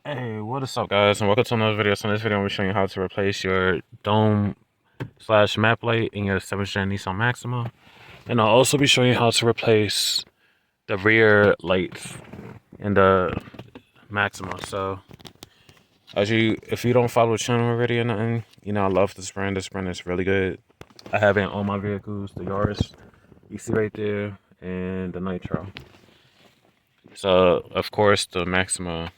Hey, what is up, guys, and welcome to another video. So in this video, I'm showing you how to replace your dome slash map light in your 7th gen Nissan Maxima, and I'll also be showing you how to replace the rear lights in the Maxima. So, if you don't follow the channel already or nothing, I love this brand. This brand is really good. I have it on my vehicles, the Yaris, you see right there, and the Nitro. So, of course, the Maxima,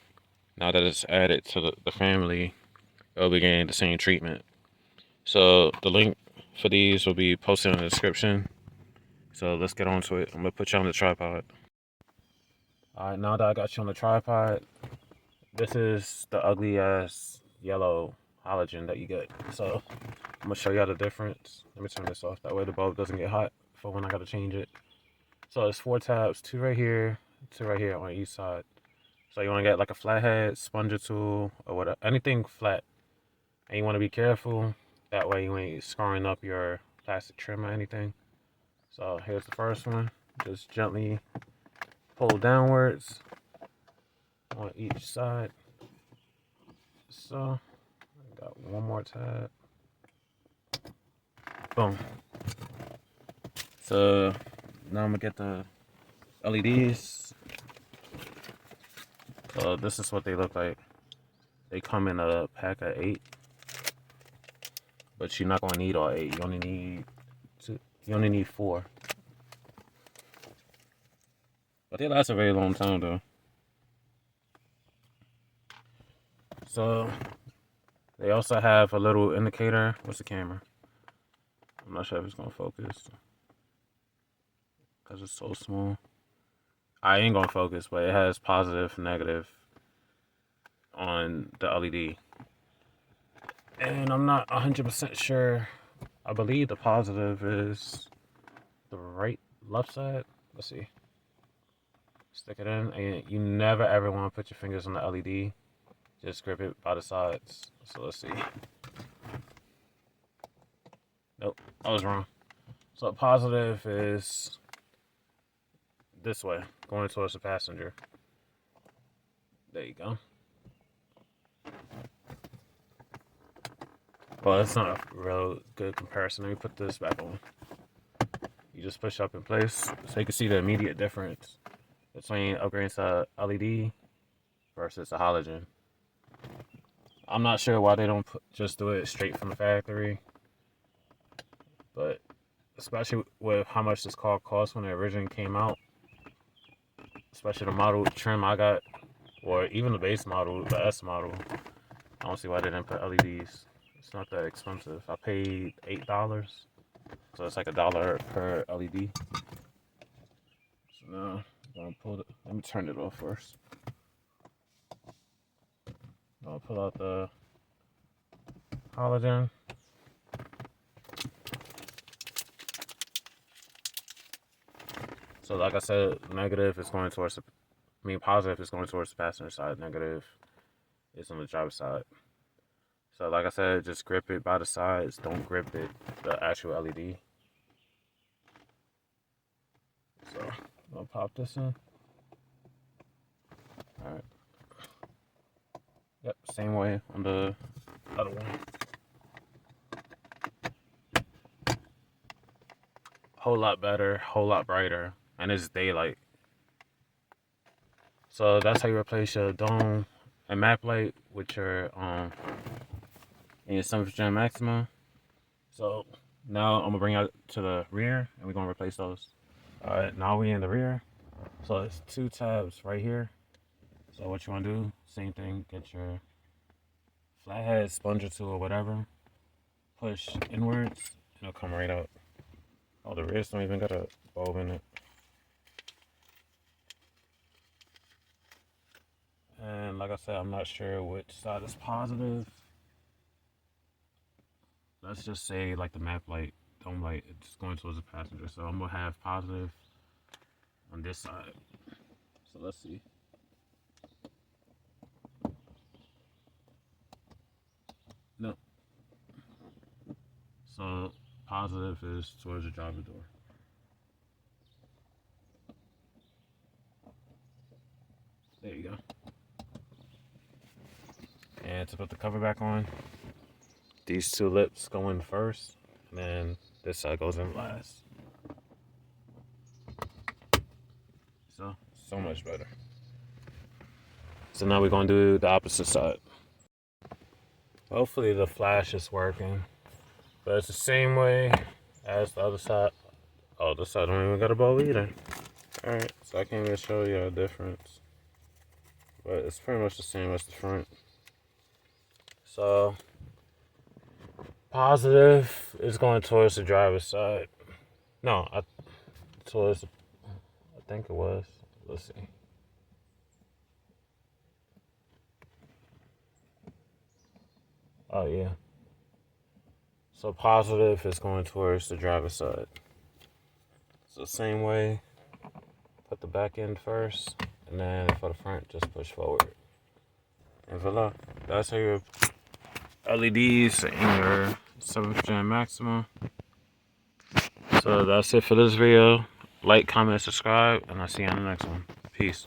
now that it's added to the family, it'll be getting the same treatment. So the link for these will be posted in the description. So let's get on to it. I'm gonna put you on the tripod. Alright, now that I got you on the tripod, this is the ugly ass yellow halogen that you get. So I'm gonna show you how the difference. Let me turn this off. That way the bulb doesn't get hot for when I gotta change it. So it's 4 tabs, 2 right here, 2 right here on each side. So you wanna get like a flathead, Spunger tool, or whatever, anything flat. And you wanna be careful. That way you ain't scarring up your plastic trim or anything. So here's the first one. Just gently pull downwards on each side. So I got one more tab. Boom. So now I'm gonna get the LEDs. So this is what they look like. They come in a pack of 8, but you're not gonna need all 8. You only need 2. You only need 4. But they last a very long time though. So they also have a little indicator. What's the camera? I'm not sure if it's gonna focus because it's so small. I ain't gonna focus, but it has positive, negative on the LED. And I'm not 100% sure. I believe the positive is the left side. Let's see. Stick it in, and you never ever want to put your fingers on the LED. Just grip it by the sides. So let's see. Nope, I was wrong. So positive is this way, going towards the passenger. There you go. Well, it's not a real good comparison. Let me put this back on. You just push up in place so you can see the immediate difference between upgrading to LED versus a halogen. I'm not sure why they don't just do it straight from the factory, but especially with how much this car cost when it originally came out, especially the model trim I got, or even the base model, the S model, I don't see why they didn't put LEDs. It's not that expensive. I paid $8, so it's like $1 per LED. So now I'm gonna pull it. Let me turn it off first. I'll pull out the halogen. So like I said, negative is going towards positive is going towards the passenger side. Negative is on the driver's side. So like I said, just grip it by the sides. Don't grip it the actual LED. So I'll pop this in. Alright. Yep, same way on the other one. Whole lot better, whole lot brighter, and it's daylight. So that's how you replace your dome and map light with your in your 7th gen Maxima. So now I'm gonna bring out to the rear and we're gonna replace those. Alright, now we in the rear. So it's 2 tabs right here. So what you wanna do, same thing, get your flathead, Spunger tool or whatever. Push inwards and it'll come right out. Oh, the rears don't even got a bulb in it. And like I said, I'm not sure which side is positive. Let's just say like the map light, dome light, it's going towards the passenger. So I'm gonna have positive on this side. So let's see. No. So positive is towards the driver door. There you go. And to put the cover back on, these two lips go in first, and then this side goes in last. So much better. So now we're gonna do the opposite side. Hopefully the flash is working, but it's the same way as the other side. Oh, this side don't even got a bowl either. Alright, so I can't even show you a difference, but it's pretty much the same as the front. So positive is going towards the driver's side. No, towards, I think it was. Let's see. Oh yeah. So positive is going towards the driver's side. So same way, put the back end first, and then for the front, just push forward. And voila, that's how your LEDs in your 7th gen Maxima. So that's it for this video. Like, comment, subscribe, and I'll see you on the next one. Peace.